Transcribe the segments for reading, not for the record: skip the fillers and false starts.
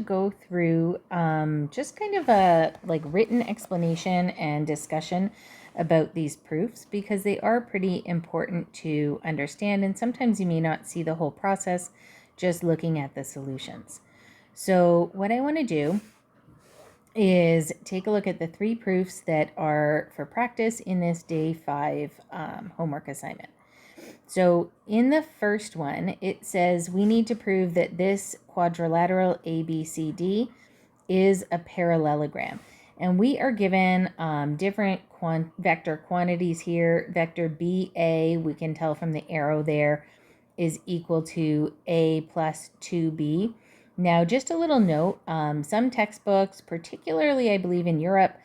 go through just kind of a written explanation and discussion about these proofs, because they are pretty important to understand, and sometimes you may not see the whole process just looking at the solutions. So what I want to do is take a look at the 3 proofs that are for practice in this day 5 homework assignment. So in the first one, it says we need to prove that this quadrilateral ABCD is a parallelogram. And we are given different vector quantities here. Vector BA, we can tell from the arrow there, is equal to A plus 2B. Now, just a little note, some textbooks, particularly I believe in Europe,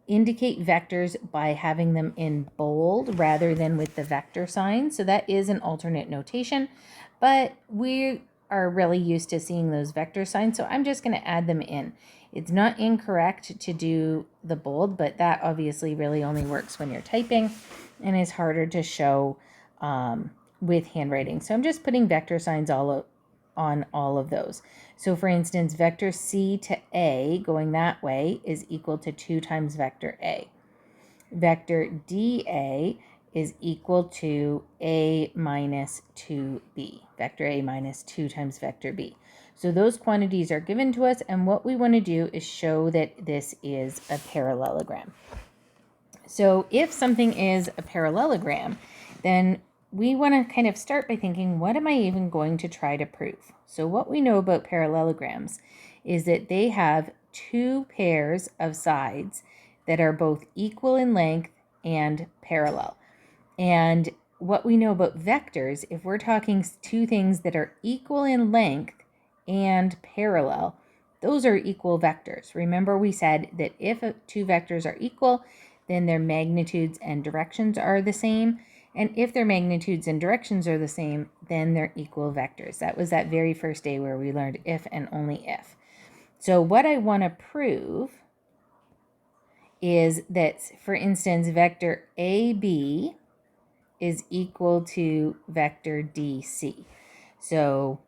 indicate vectors by having them in bold rather than with the vector sign. So that is an alternate notation, but we are really used to seeing those vector signs, so I'm just going to add them in. It's not incorrect to do the bold, but that obviously really only works when you're typing and is harder to show with handwriting. So I'm just putting vector signs on all of those. So for instance, vector C to A going that way is equal to 2 times vector A. Vector DA is equal to A minus 2B. Vector A minus 2 times vector B. So those quantities are given to us, and what we want to do is show that this is a parallelogram. So if something is a parallelogram, then we want to kind of start by thinking, what am I even going to try to prove? So what we know about parallelograms is that they have 2 pairs of sides that are both equal in length and parallel. And what we know about vectors, if we're talking 2 things that are equal in length and parallel, those are equal vectors. Remember, we said that if 2 vectors are equal, then their magnitudes and directions are the same. And if their magnitudes and directions are the same, then they're equal vectors. That was that very first day where we learned if and only if. So what I want to prove is that, for instance, vector AB is equal to vector DC. So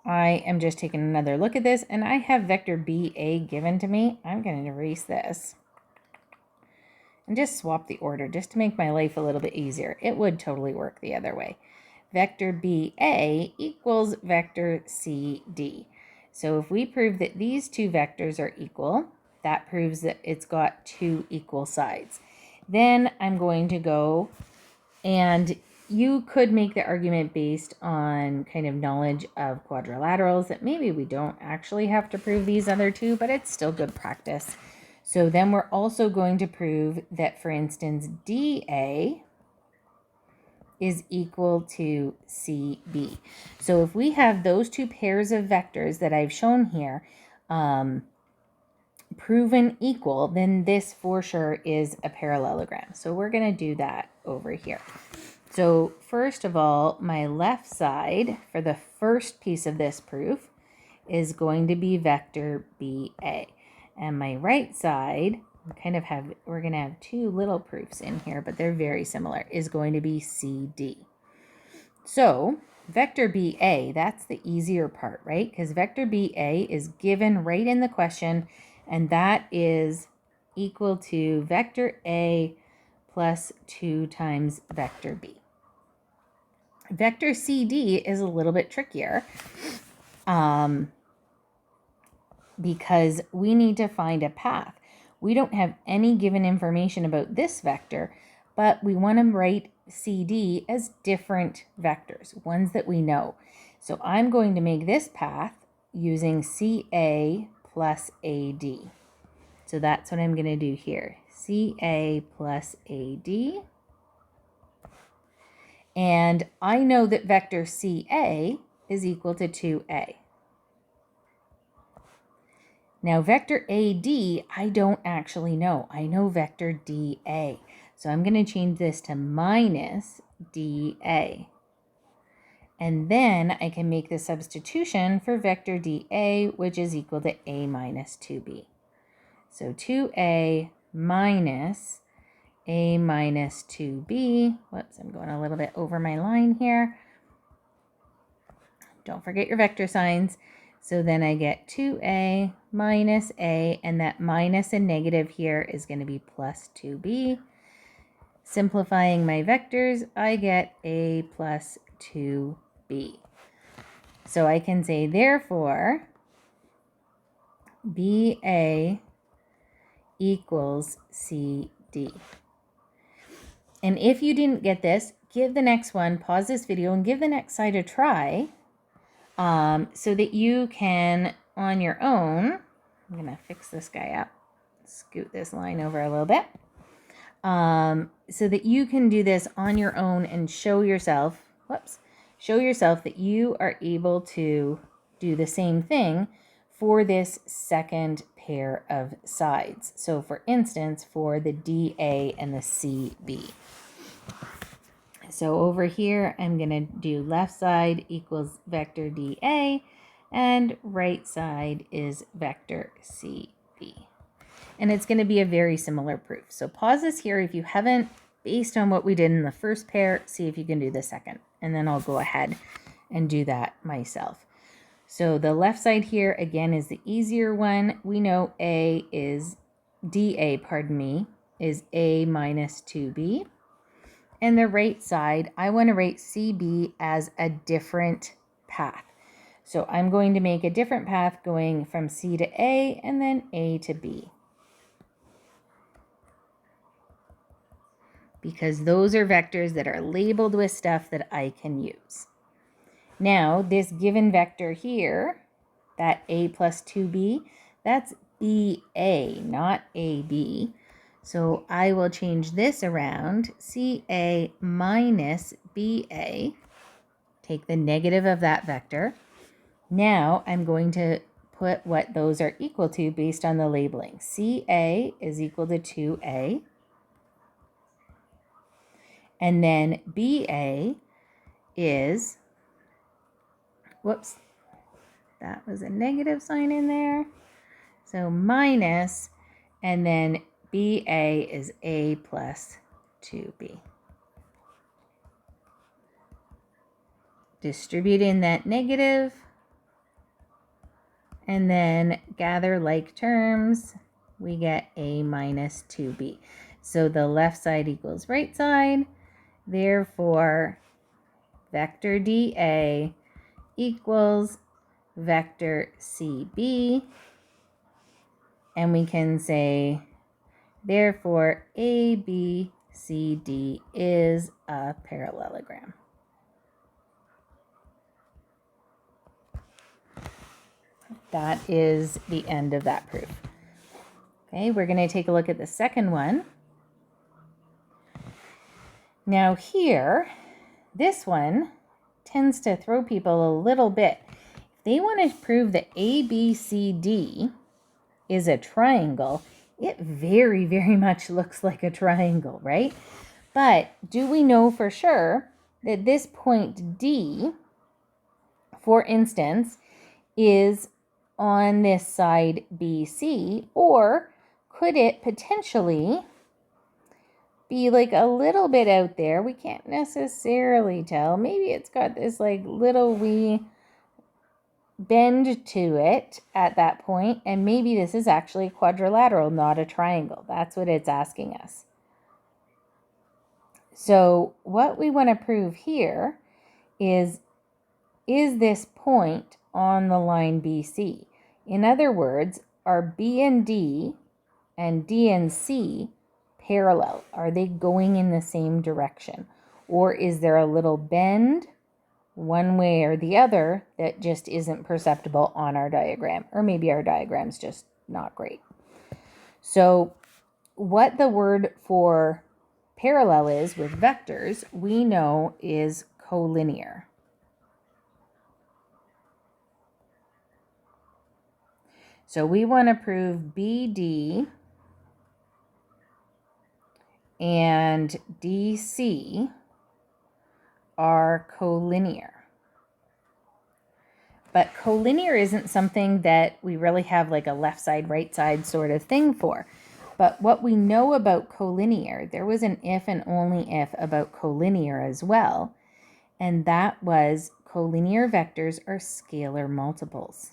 I am just taking another look at this, and I have vector BA given to me. I'm going to erase this and just swap the order just to make my life a little bit easier. It would totally work the other way. Vector BA equals vector CD. So if we prove that these 2 vectors are equal, that proves that it's got 2 equal sides. Then I'm going to go, and you could make the argument based on kind of knowledge of quadrilaterals that maybe we don't actually have to prove these other 2, but it's still good practice. So then we're also going to prove that, for instance, DA is equal to CB. So if we have those 2 pairs of vectors that I've shown here proven equal, then this for sure is a parallelogram. So we're going to do that over here. So first of all, my left side for the first piece of this proof is going to be vector BA. And my right side, we're going to have 2 little proofs in here, but they're very similar, is going to be CD. So vector BA, that's the easier part, right? Because vector BA is given right in the question, and that is equal to vector A plus 2 times vector B. Vector CD is a little bit trickier because we need to find a path. We don't have any given information about this vector, but we want to write CD as different vectors, ones that we know. So I'm going to make this path using CA plus AD. So that's what I'm going to do here. CA plus AD. And I know that vector CA is equal to 2A. Now vector AD, I don't actually know. I know vector DA. So I'm going to change this to minus DA. And then I can make the substitution for vector DA, which is equal to A minus 2B. So 2A minus A minus 2B. Whoops, I'm going a little bit over my line here. Don't forget your vector signs. So then I get 2a minus a, and that minus and negative here is going to be plus 2b. Simplifying my vectors, I get a plus 2b. So I can say, therefore, BA equals CD. And if you didn't get this, give the next one, pause this video, and give the next side a try so that you can, on your own, I'm going to fix this guy up, scoot this line over a little bit, so that you can do this on your own and show yourself, show yourself that you are able to do the same thing for this second pair of sides. So for instance, for the DA and the CB. So over here, I'm going to do left side equals vector DA, and right side is vector CB. And it's going to be a very similar proof. So pause this here if you haven't, based on what we did in the first pair, see if you can do the second. And then I'll go ahead and do that myself. So the left side here, again, is the easier one. We know DA, is A minus 2B. And the right side, I want to write CB as a different path. So I'm going to make a different path going from C to A and then A to B. Because those are vectors that are labeled with stuff that I can use. Now, this given vector here, that A plus 2B, that's BA, not AB. So I will change this around, CA minus BA, take the negative of that vector. Now I'm going to put what those are equal to based on the labeling. CA is equal to 2A. And then BA is, that was a negative sign in there. So minus, and then BA is A plus 2B. Distribute in that negative, and then gather like terms, we get A minus 2B. So the left side equals right side, therefore vector DA equals vector CB, and we can say, therefore, ABCD is a parallelogram. That is the end of that proof. Okay, we're going to take a look at the second one. Now here, this one tends to throw people a little bit. If they want to prove that ABCD is a triangle, it very, very much looks like a triangle, right? But do we know for sure that this point D, for instance, is on this side BC, or could it potentially be like a little bit out there? We can't necessarily tell. Maybe it's got this like little wee bend to it at that point, and maybe this is actually a quadrilateral, not a triangle. That's what it's asking us. So what we want to prove here is this point on the line BC? In other words, are B and D and C parallel? Are they going in the same direction? Or is there a little bend one way or the other that just isn't perceptible on our diagram? Or maybe our diagram's just not great. So what the word for parallel is with vectors, we know is collinear. So we want to prove BD and DC are collinear. But collinear isn't something that we really have like a left side, right side sort of thing for. But what we know about collinear, there was an if and only if about collinear as well. And that was collinear vectors are scalar multiples.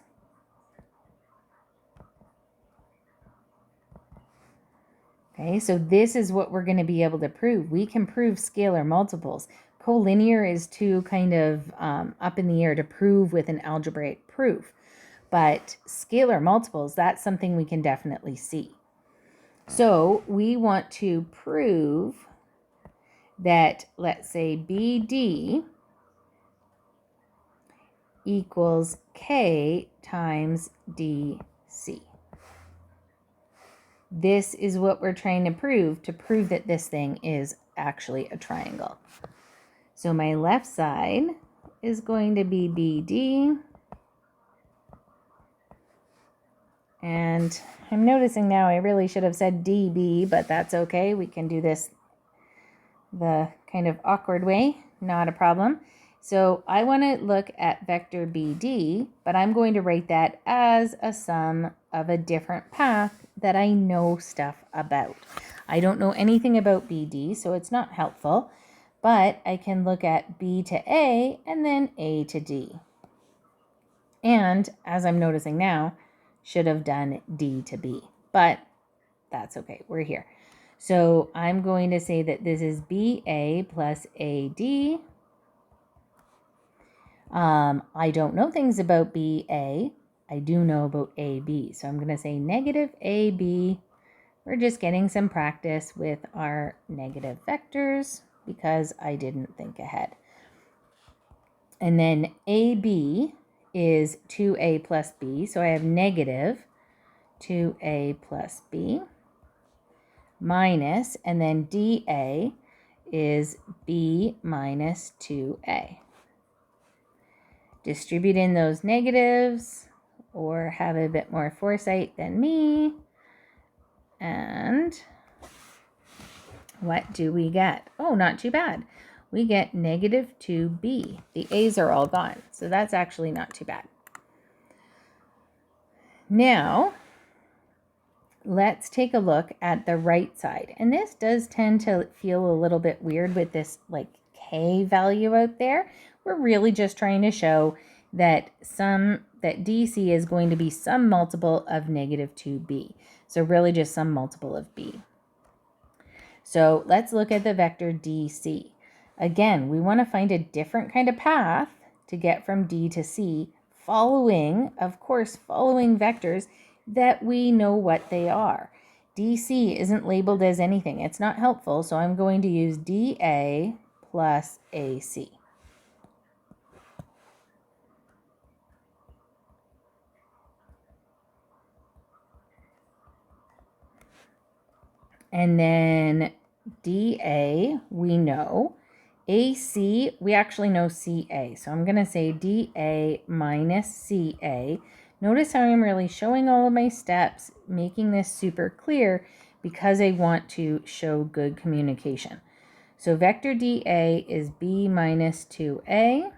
Okay, so this is what we're going to be able to prove. We can prove scalar multiples. Collinear is too kind of up in the air to prove with an algebraic proof. But scalar multiples, that's something we can definitely see. So we want to prove that, let's say, BD equals K times DC. This is what we're trying to prove that this thing is actually a triangle. So my left side is going to be BD. And I'm noticing now I really should have said DB, but that's okay. We can do this the kind of awkward way, not a problem. So I want to look at vector BD, but I'm going to write that as a sum of a different path that I know stuff about. I don't know anything about BD, so it's not helpful, but I can look at B to A and then A to D. And as I'm noticing now, should have done D to B, but that's okay. We're here. So I'm going to say that this is BA plus AD. I don't know things about BA. I do know about AB. So I'm going to say negative AB. We're just getting some practice with our negative vectors because I didn't think ahead. And then AB is 2A plus B. So I have negative 2A plus B minus, and then DA is B minus 2A. Distribute in those negatives or have a bit more foresight than me. And what do we get? Oh, not too bad. We get negative 2B. The A's are all gone, so that's actually not too bad. Now, let's take a look at the right side. And this does tend to feel a little bit weird with this like K value out there. We're really just trying to show that DC is going to be some multiple of negative 2B. So really just some multiple of B. So let's look at the vector DC. Again, we want to find a different kind of path to get from D to C, following vectors that we know what they are. DC isn't labeled as anything. It's not helpful, so I'm going to use DA plus AC. And then DA, we know. AC, we actually know CA. So I'm going to say DA minus CA. Notice how I'm really showing all of my steps, making this super clear because I want to show good communication. So vector DA is B minus 2A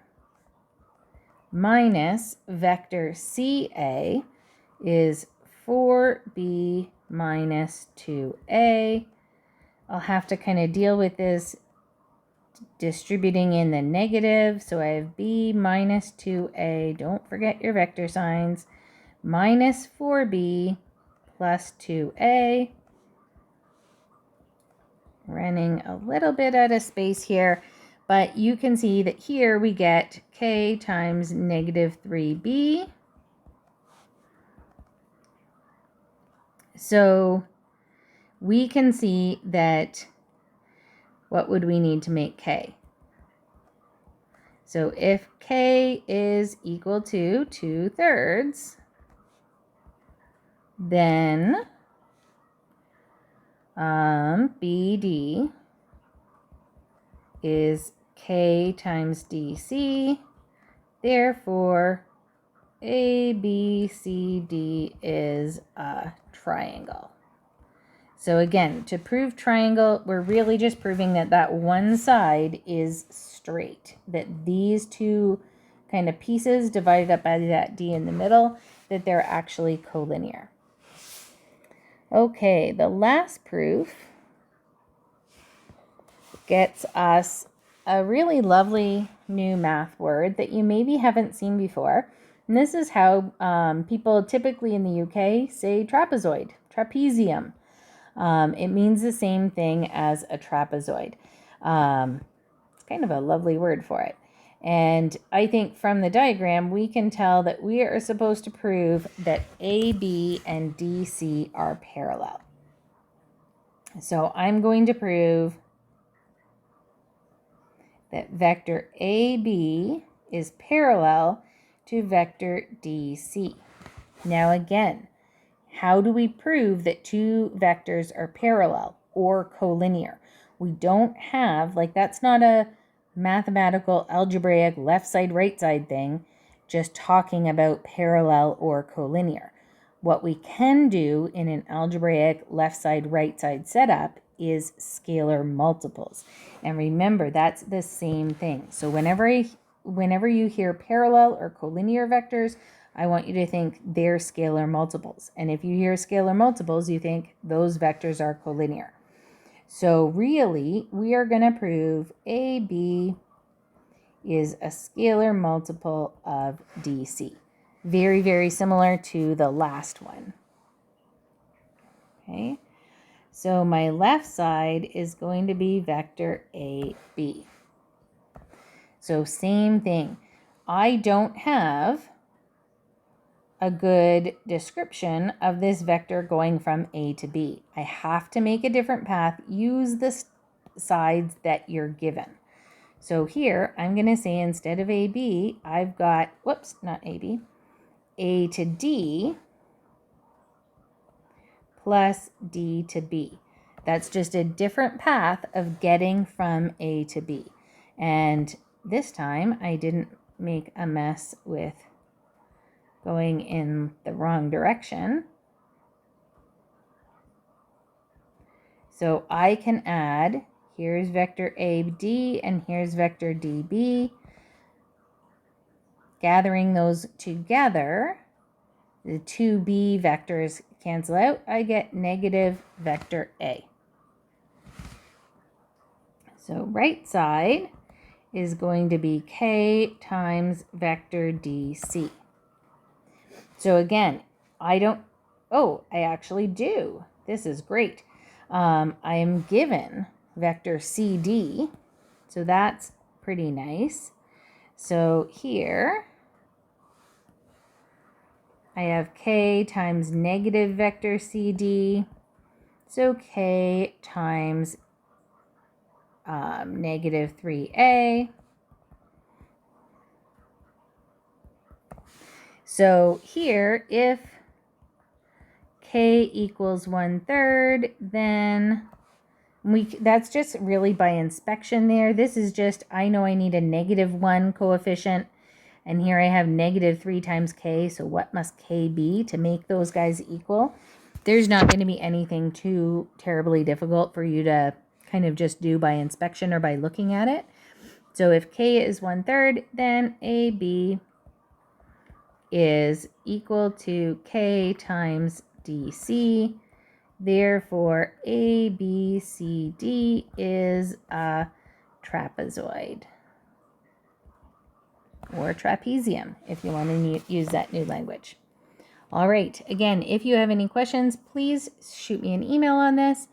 minus vector CA is 4B minus 2A. I'll have to kind of deal with this distributing in the negative. So I have B minus 2A, don't forget your vector signs, minus 4B plus 2A. Running a little bit out of space here, but you can see that here we get K times negative 3B. So we can see that what would we need to make K? So if K is equal to 2/3, then BD is K times DC. Therefore, ABCD is a triangle. So again, to prove triangle, we're really just proving that that one side is straight, that these two kind of pieces divided up by that D in the middle, that they're actually collinear. Okay, the last proof gets us a really lovely new math word that you maybe haven't seen before. And this is how people typically in the UK say trapezoid, trapezium. It means the same thing as a trapezoid. It's kind of a lovely word for it. And I think from the diagram, we can tell that we are supposed to prove that AB and DC are parallel. So I'm going to prove that vector AB is parallel to vector DC. Now again, how do we prove that two vectors are parallel or collinear? We don't have, like, that's not a mathematical algebraic left side right side thing, just talking about parallel or collinear. What we can do in an algebraic left side right side setup is scalar multiples. And remember, that's the same thing. So whenever you hear parallel or collinear vectors, I want you to think they're scalar multiples. And if you hear scalar multiples, you think those vectors are collinear. So really, we are going to prove AB is a scalar multiple of DC. Very, very similar to the last one. Okay, so my left side is going to be vector AB. So same thing. I don't have a good description of this vector going from A to B. I have to make a different path. Use the sides that you're given. So here, I'm going to say instead of AB, I've got, whoops, not AB, A to D plus D to B. That's just a different path of getting from A to B. And this time, I didn't make a mess with going in the wrong direction. So I can add, here's vector AD and here's vector DB. Gathering those together, the 2B vectors cancel out. I get negative vector A. So right side is going to be K times vector DC. So again, I actually do. This is great. I am given vector CD, so that's pretty nice. So here, I have K times negative vector CD, so K times negative 3A. So here, if K equals 1/3, then that's just really by inspection there. This is just, I know I need a -1 coefficient, and here I have -3 times K, so what must K be to make those guys equal? There's not going to be anything too terribly difficult for you to kind of just do by inspection or by looking at it. So if K is 1/3, then AB is equal to K times DC. Therefore, ABCD is a trapezoid, or trapezium, if you want to use that new language. All right, again, if you have any questions, please shoot me an email on this.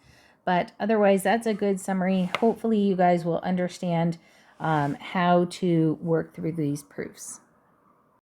But otherwise, that's a good summary. Hopefully, you guys will understand how to work through these proofs.